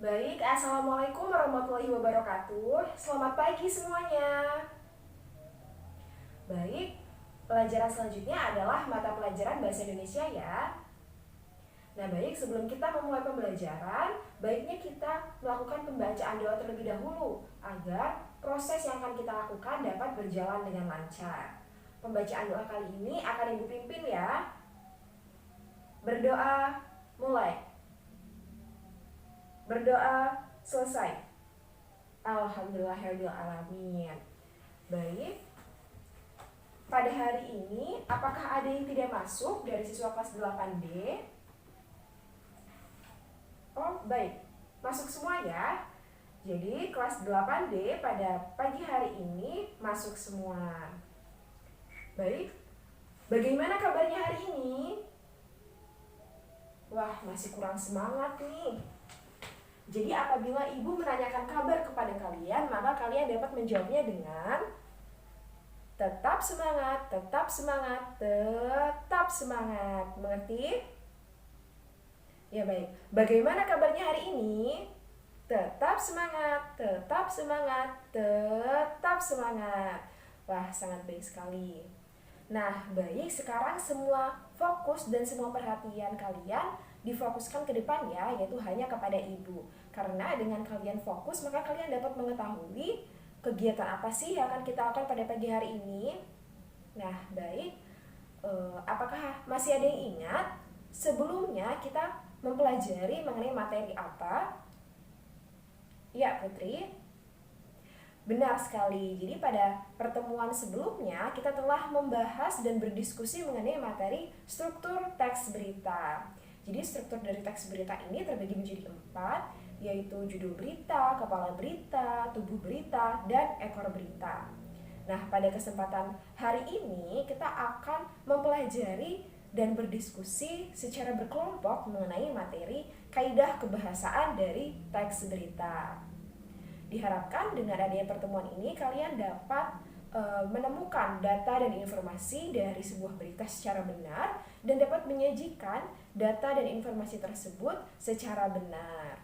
Baik, Assalamualaikum warahmatullahi wabarakatuh. Selamat pagi semuanya. Baik, pelajaran selanjutnya adalah mata pelajaran Bahasa Indonesia ya. Nah baik, sebelum kita memulai pembelajaran, baiknya kita melakukan pembacaan doa terlebih dahulu agar proses yang akan kita lakukan dapat berjalan dengan lancar. Pembacaan doa kali ini akan Ibu pimpin ya. Berdoa, mulai. Berdoa, selesai. Alhamdulillahirrahmanirrahim. Baik, pada hari ini apakah ada yang tidak masuk dari siswa kelas 8D? Oh baik, masuk semua ya. Jadi kelas 8D pada pagi hari ini masuk semua. Baik, bagaimana kabarnya hari ini? Wah, masih kurang semangat nih. Jadi apabila ibu menanyakan kabar kepada kalian, maka kalian dapat menjawabnya dengan tetap semangat, tetap semangat, tetap semangat. Mengerti? Ya baik. Bagaimana kabarnya hari ini? Tetap semangat, tetap semangat, tetap semangat. Wah, sangat baik sekali. Nah, baik, sekarang semua fokus dan semua perhatian kalian difokuskan ke depan ya, yaitu hanya kepada ibu. Karena dengan kalian fokus, maka kalian dapat mengetahui kegiatan apa sih yang akan kita lakukan pada pagi hari ini. Nah, baik, apakah masih ada yang ingat? Sebelumnya kita mempelajari mengenai materi apa? Ya, Putri. Benar sekali. Jadi pada pertemuan sebelumnya kita telah membahas dan berdiskusi mengenai materi struktur teks berita. Jadi struktur dari teks berita ini terbagi menjadi 4, yaitu judul berita, kepala berita, tubuh berita, dan ekor berita. Nah, pada kesempatan hari ini kita akan mempelajari dan berdiskusi secara berkelompok mengenai materi kaidah kebahasaan dari teks berita. Diharapkan dengan adanya pertemuan ini kalian dapat menemukan data dan informasi dari sebuah berita secara benar dan dapat menyajikan data dan informasi tersebut secara benar.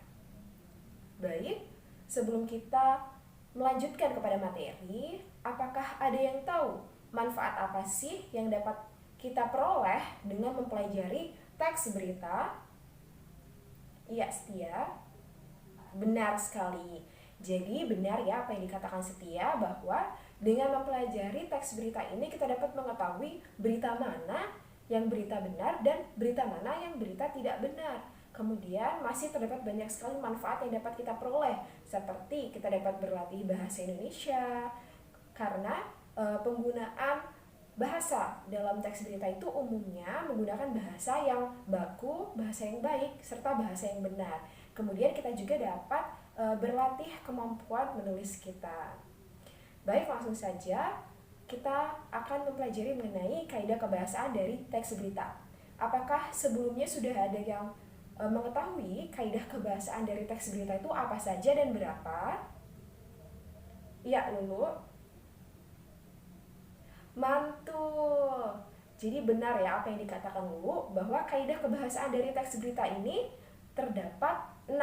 Baik, sebelum kita melanjutkan kepada materi, apakah ada yang tahu manfaat apa sih yang dapat kita peroleh dengan mempelajari teks berita? Iya, Setia. Benar sekali. Jadi benar ya apa yang dikatakan Setia, bahwa dengan mempelajari teks berita ini kita dapat mengetahui berita mana yang berita benar dan berita mana yang berita tidak benar. Kemudian masih terdapat banyak sekali manfaat yang dapat kita peroleh, seperti kita dapat berlatih bahasa Indonesia karena penggunaan bahasa dalam teks berita itu umumnya menggunakan bahasa yang baku, bahasa yang baik, serta bahasa yang benar. Kemudian kita juga dapat berlatih kemampuan menulis kita. Baik, langsung saja kita akan mempelajari mengenai kaidah kebahasaan dari teks berita. Apakah sebelumnya sudah ada yang mengetahui kaidah kebahasaan dari teks berita itu apa saja dan berapa? Ya, Lulu. Mantul. Jadi benar ya apa yang dikatakan Lulu, bahwa kaidah kebahasaan dari teks berita ini terdapat 6.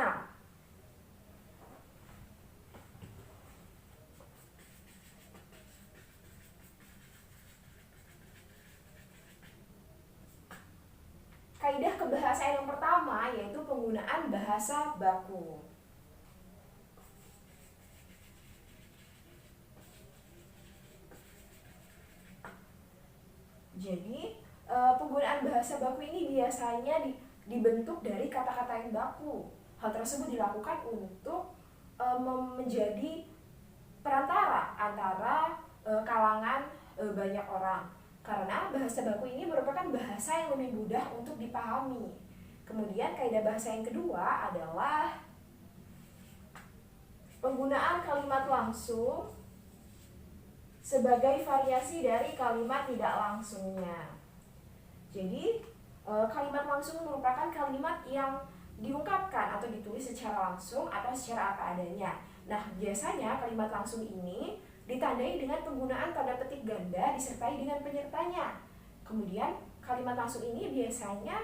Kaidah kebahasaan yang pertama yaitu penggunaan bahasa baku. Jadi penggunaan bahasa baku ini biasanya dibentuk dari kata-kata yang baku. Hal tersebut dilakukan untuk menjadi perantara antara kalangan banyak orang. Karena bahasa baku ini merupakan bahasa yang lebih mudah untuk dipahami. Kemudian kaidah bahasa yang kedua adalah penggunaan kalimat langsung sebagai variasi dari kalimat tidak langsungnya. Jadi kalimat langsung merupakan kalimat yang diungkapkan atau ditulis secara langsung atau secara apa adanya. Nah, biasanya kalimat langsung ini ditandai dengan penggunaan tanda petik ganda disertai dengan penyertanya. Kemudian kalimat langsung ini biasanya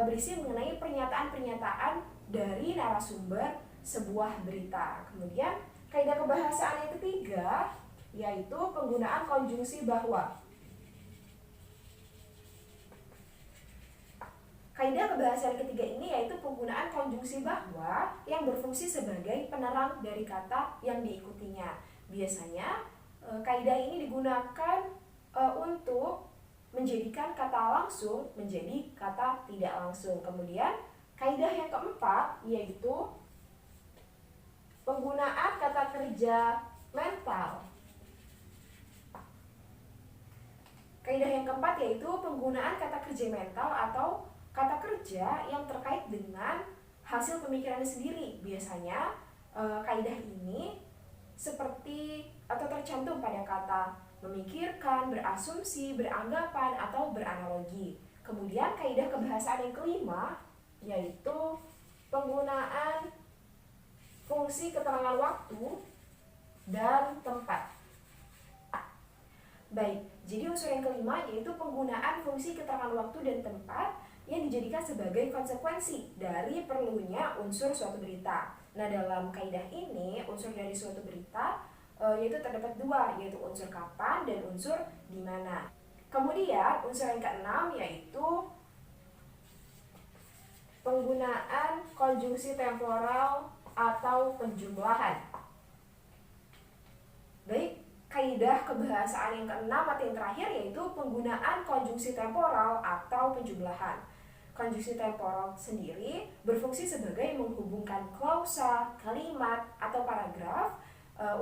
berisi mengenai pernyataan-pernyataan dari narasumber sebuah berita. Kemudian kaidah kebahasaan yang ketiga yaitu penggunaan konjungsi bahwa. Kaidah kebahasaan ketiga ini yaitu penggunaan konjungsi bahwa yang berfungsi sebagai penerang dari kata yang diikutinya. Biasanya kaidah ini digunakan untuk menjadikan kata langsung menjadi kata tidak langsung. Kemudian kaidah yang keempat yaitu penggunaan kata kerja mental. Kaidah yang keempat yaitu penggunaan kata kerja mental atau kata kerja yang terkait dengan hasil pemikiran sendiri. Biasanya kaidah ini seperti atau tercantum pada kata memikirkan, berasumsi, beranggapan, atau beranalogi. Kemudian kaidah kebahasaan yang kelima yaitu penggunaan fungsi keterangan waktu dan tempat. Baik, jadi unsur yang kelima yaitu penggunaan fungsi keterangan waktu dan tempat yang dijadikan sebagai konsekuensi dari perlunya unsur suatu berita. Nah, dalam kaidah ini unsur dari suatu berita yaitu terdapat dua, yaitu unsur kapan dan unsur di mana. Kemudian unsur yang keenam yaitu penggunaan konjungsi temporal atau penjumlahan. Baik, kaidah kebahasaan yang keenam atau yang terakhir yaitu penggunaan konjungsi temporal atau penjumlahan. Konjungsi temporal sendiri berfungsi sebagai menghubungkan klausa, kalimat, atau paragraf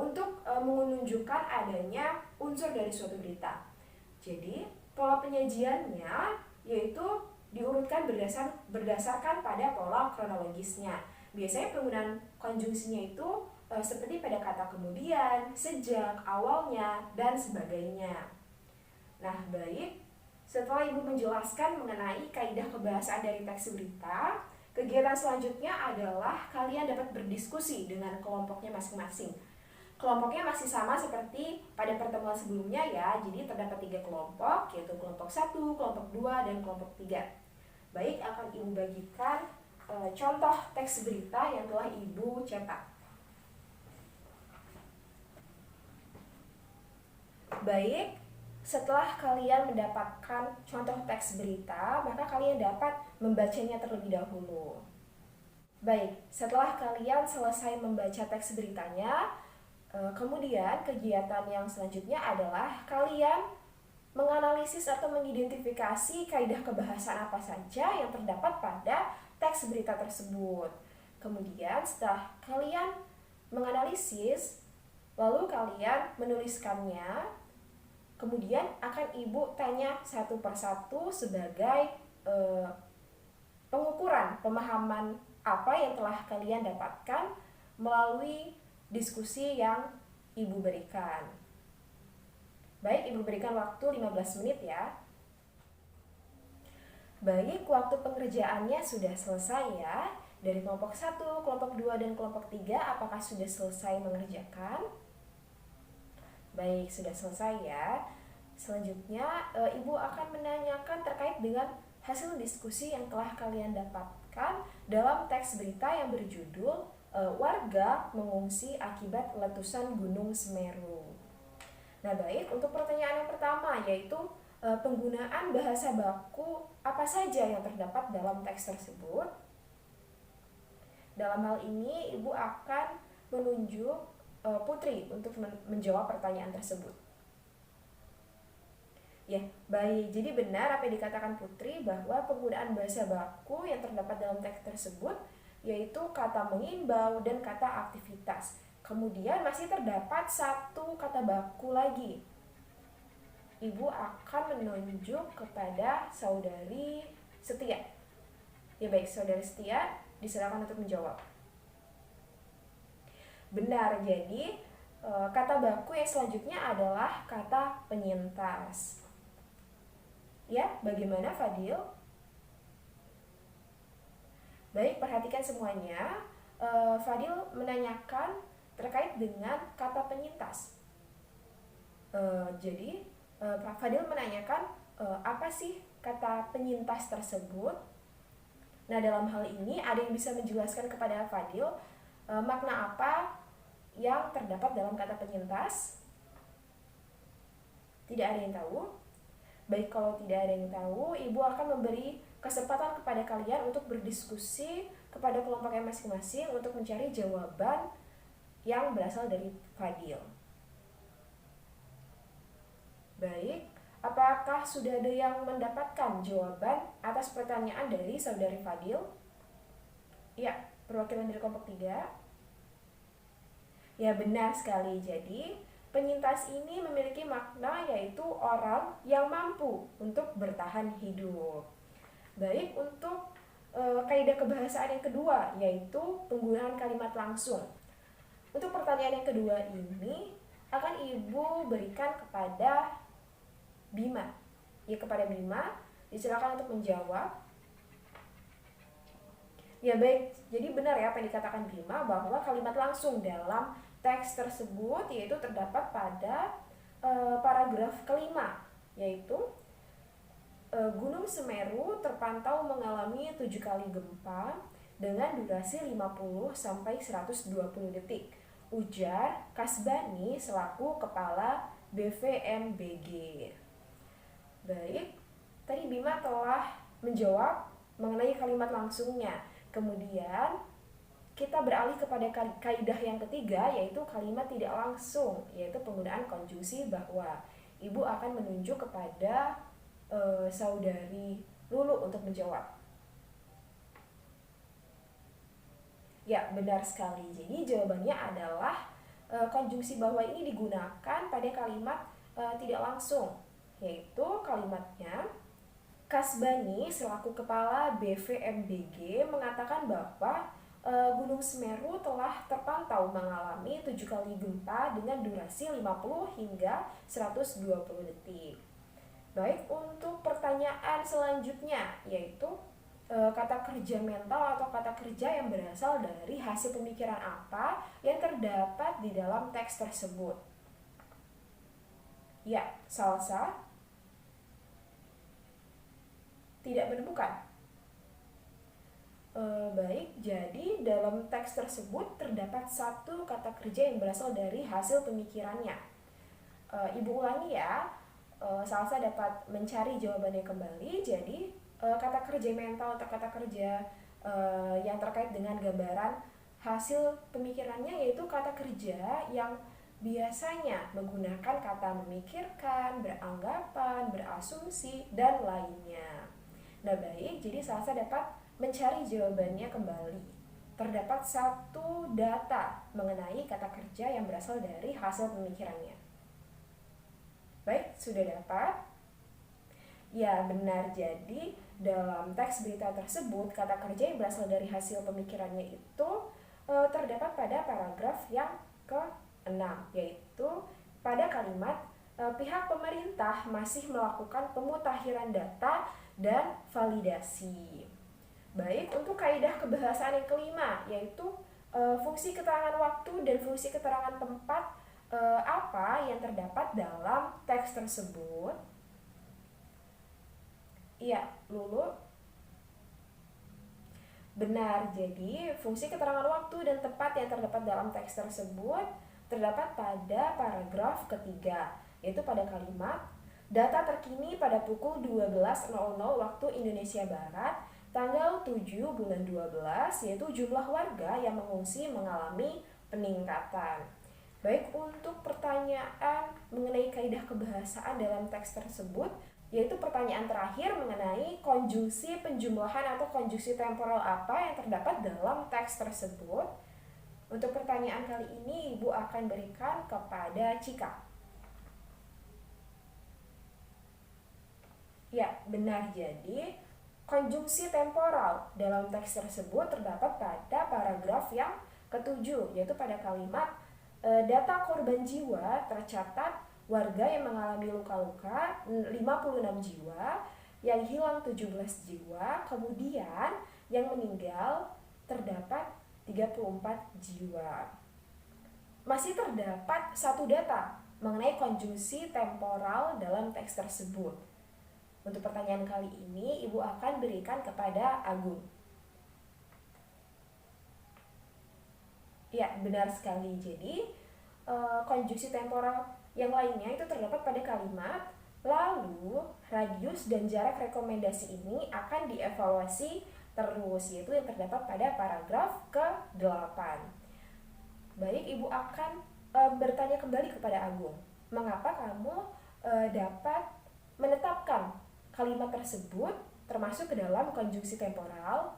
untuk menunjukkan adanya unsur dari suatu berita. Jadi, pola penyajiannya yaitu diurutkan berdasarkan pada pola kronologisnya. Biasanya penggunaan konjungsinya itu seperti pada kata kemudian, sejak, awalnya, dan sebagainya. Nah, baik. Setelah Ibu menjelaskan mengenai kaidah kebahasaan dari teks berita, kegiatan selanjutnya adalah kalian dapat berdiskusi dengan kelompoknya masing-masing. Kelompoknya masih sama seperti pada pertemuan sebelumnya ya, jadi terdapat 3 kelompok, yaitu kelompok 1, kelompok 2, dan kelompok 3. Baik, akan Ibu bagikan contoh teks berita yang telah Ibu cetak. Baik, setelah kalian mendapatkan contoh teks berita, maka kalian dapat membacanya terlebih dahulu. Baik, setelah kalian selesai membaca teks beritanya, kemudian kegiatan yang selanjutnya adalah kalian menganalisis atau mengidentifikasi kaidah kebahasaan apa saja yang terdapat pada teks berita tersebut. Kemudian setelah kalian menganalisis, lalu kalian menuliskannya. Kemudian akan Ibu tanya satu persatu sebagai pengukuran pemahaman apa yang telah kalian dapatkan melalui diskusi yang Ibu berikan. Baik, Ibu berikan waktu 15 menit ya. Baik, waktu pengerjaannya sudah selesai ya. Dari kelompok 1, kelompok 2, dan kelompok 3, apakah sudah selesai mengerjakan? Baik, sudah selesai ya. Selanjutnya, Ibu akan menanyakan terkait dengan hasil diskusi yang telah kalian dapatkan dalam teks berita yang berjudul Warga Mengungsi Akibat Letusan Gunung Semeru. Nah, baik, untuk pertanyaan yang pertama yaitu penggunaan bahasa baku apa saja yang terdapat dalam teks tersebut. Dalam hal ini, Ibu akan menunjuk Putri untuk menjawab pertanyaan tersebut. Ya, baik. Jadi benar apa yang dikatakan Putri bahwa penggunaan bahasa baku yang terdapat dalam teks tersebut yaitu kata mengimbau dan kata aktivitas. Kemudian masih terdapat satu kata baku lagi. Ibu akan menunjuk kepada Saudari Setia. Ya baik, Saudari Setia, disilakan untuk menjawab. Benar, jadi kata baku yang selanjutnya adalah kata penyintas. Ya, bagaimana Fadil? Baik, perhatikan semuanya. Fadil menanyakan terkait dengan kata penyintas. Jadi, Pak Fadil menanyakan apa sih kata penyintas tersebut? Nah, dalam hal ini ada yang bisa menjelaskan kepada Fadil makna apa yang terdapat dalam kata penyintas? Tidak ada yang tahu? Baik, kalau tidak ada yang tahu, Ibu akan memberi kesempatan kepada kalian untuk berdiskusi kepada kelompoknya masing-masing untuk mencari jawaban yang berasal dari Fadil. Baik, apakah sudah ada yang mendapatkan jawaban atas pertanyaan dari saudari Fadil? Ya, perwakilan dari kelompok 3. Ya, benar sekali. Jadi, penyintas ini memiliki makna yaitu orang yang mampu untuk bertahan hidup. Baik, untuk kaidah kebahasaan yang kedua yaitu penggunaan kalimat langsung. Untuk pertanyaan yang kedua ini akan Ibu berikan kepada Bima. Ya, kepada Bima, disilakan untuk menjawab. Ya baik, jadi benar ya apa yang dikatakan Bima bahwa kalimat langsung dalam teks tersebut yaitu terdapat pada paragraf kelima, yaitu Gunung Semeru terpantau mengalami 7 kali gempa dengan durasi 50 sampai 120 detik. Ujar Kasbani selaku kepala BVMBG. Baik, tadi Bima telah menjawab mengenai kalimat langsungnya. Kemudian kita beralih kepada kaidah yang ketiga yaitu kalimat tidak langsung, yaitu penggunaan konjungsi bahwa. Ibu akan menunjuk kepada saudari Lulu untuk menjawab. Ya, benar sekali. Jadi jawabannya adalah konjungsi bahwa ini digunakan pada kalimat tidak langsung, yaitu kalimatnya Kasbani selaku kepala BVMBG mengatakan bahwa Gunung Semeru telah terpantau mengalami 7 kali gempa dengan durasi 50 hingga 120 detik. Baik, untuk pertanyaan selanjutnya yaitu kata kerja mental atau kata kerja yang berasal dari hasil pemikiran apa yang terdapat di dalam teks tersebut. Ya, Salsa tidak menemukan. Baik, jadi dalam teks tersebut terdapat satu kata kerja yang berasal dari hasil pemikirannya. Ibu ulangi ya, Salsa dapat mencari jawabannya kembali. Jadi kata kerja mental atau kata kerja yang terkait dengan gambaran hasil pemikirannya yaitu kata kerja yang biasanya menggunakan kata memikirkan, beranggapan, berasumsi, dan lainnya. Nah baik, jadi Salsa dapat mencari jawabannya kembali. Terdapat satu data mengenai kata kerja yang berasal dari hasil pemikirannya. Baik, sudah dapat? Ya, benar. Jadi, dalam teks berita tersebut, kata kerja yang berasal dari hasil pemikirannya itu terdapat pada paragraf yang ke-6, yaitu pada kalimat pihak pemerintah masih melakukan pemutakhiran data dan validasi. Baik, untuk kaidah kebahasaan yang kelima, yaitu fungsi keterangan waktu dan fungsi keterangan tempat apa yang terdapat dalam teks tersebut. Iya, Lulu. Benar, jadi fungsi keterangan waktu dan tempat yang terdapat dalam teks tersebut terdapat pada paragraf ketiga, yaitu pada kalimat data terkini pada pukul 12.00 waktu Indonesia Barat, tanggal 7 bulan 12, yaitu jumlah warga yang mengungsi mengalami peningkatan. Baik, untuk pertanyaan mengenai kaidah kebahasaan dalam teks tersebut, yaitu pertanyaan terakhir mengenai konjungsi penjumlahan atau konjungsi temporal apa yang terdapat dalam teks tersebut. Untuk pertanyaan kali ini, Ibu akan berikan kepada Cika. Ya, benar. Jadi, konjungsi temporal dalam teks tersebut terdapat pada paragraf yang ke-7, yaitu pada kalimat data korban jiwa tercatat warga yang mengalami luka-luka 56 jiwa, yang hilang 17 jiwa, kemudian yang meninggal terdapat 34 jiwa. Masih terdapat satu data mengenai konjungsi temporal dalam teks tersebut. Untuk pertanyaan kali ini, Ibu akan berikan kepada Agung. Ya, benar sekali. Jadi, konjungsi temporal yang lainnya itu terdapat pada kalimat, lalu radius dan jarak rekomendasi ini akan dievaluasi terus, yaitu yang terdapat pada paragraf ke-8. Baik, Ibu akan bertanya kembali kepada Agung. Mengapa kamu dapat menetapkan kalimat tersebut termasuk ke dalam konjungsi temporal?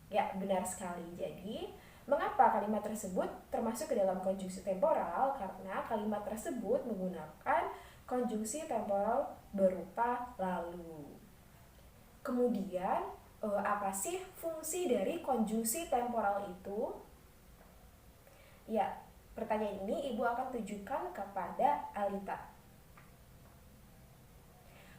Ya, benar sekali. Jadi, mengapa kalimat tersebut termasuk ke dalam konjungsi temporal? Karena kalimat tersebut menggunakan konjungsi temporal berupa lalu. Kemudian, apa sih fungsi dari konjungsi temporal itu? Ya, pertanyaan ini Ibu akan tujukan kepada Alita.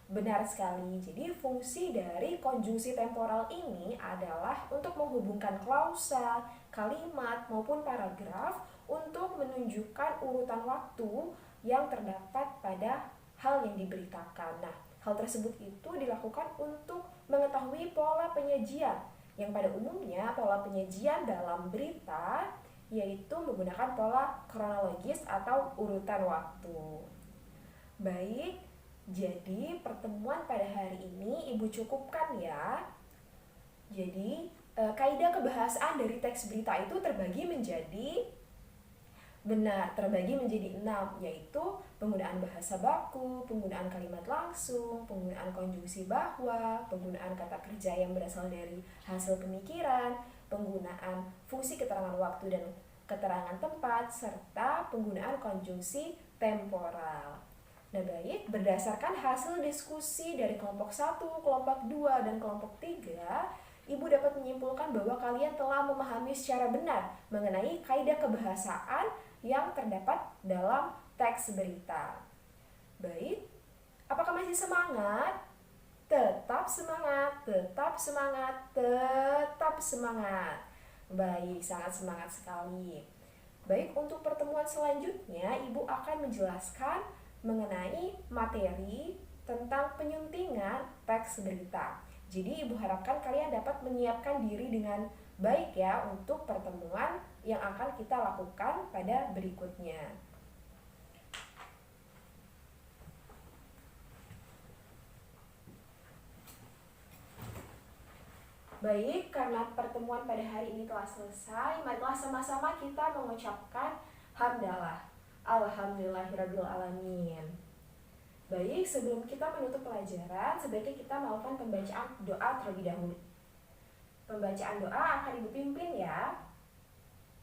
Benar sekali. Jadi fungsi dari konjungsi temporal ini adalah untuk menghubungkan klausa, kalimat maupun paragraf untuk menunjukkan urutan waktu yang terdapat pada hal yang diberitakan. Nah, hal tersebut itu dilakukan untuk mengetahui pola penyajian, yang pada umumnya pola penyajian dalam berita yaitu menggunakan pola kronologis atau urutan waktu. Baik, jadi pertemuan pada hari ini Ibu cukupkan ya. Jadi kaidah kebahasaan dari teks berita itu terbagi menjadi 6, yaitu penggunaan bahasa baku, penggunaan kalimat langsung, penggunaan konjungsi bahwa, penggunaan kata kerja yang berasal dari hasil pemikiran, penggunaan fungsi keterangan waktu dan keterangan tempat, serta penggunaan konjungsi temporal. Nah, baik, berdasarkan hasil diskusi dari kelompok 1, kelompok 2, dan kelompok 3, Ibu dapat menyimpulkan bahwa kalian telah memahami secara benar mengenai kaidah kebahasaan yang terdapat dalam teks berita. Baik, apakah masih semangat? Tetap semangat, tetap semangat, tetap semangat. Baik, sangat semangat sekali. Baik, untuk pertemuan selanjutnya Ibu akan menjelaskan mengenai materi tentang penyuntingan teks berita. Jadi Ibu harapkan kalian dapat menyiapkan diri dengan baik ya untuk pertemuan yang akan kita lakukan pada berikutnya. Baik, karena pertemuan pada hari ini telah selesai, marilah sama-sama kita mengucapkan hamdalah. Alhamdulillahirrabbilalamin. Baik, sebelum kita menutup pelajaran, sebaiknya kita melakukan pembacaan doa terlebih dahulu. Pembacaan doa akan Ibu pimpin ya.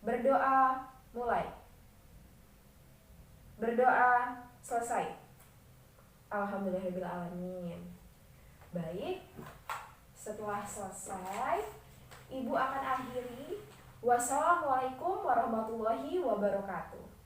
Berdoa, mulai. Berdoa, selesai. Alhamdulillahirrabbilalamin. Baik, setelah selesai, Ibu akan akhiri. Wassalamualaikum warahmatullahi wabarakatuh.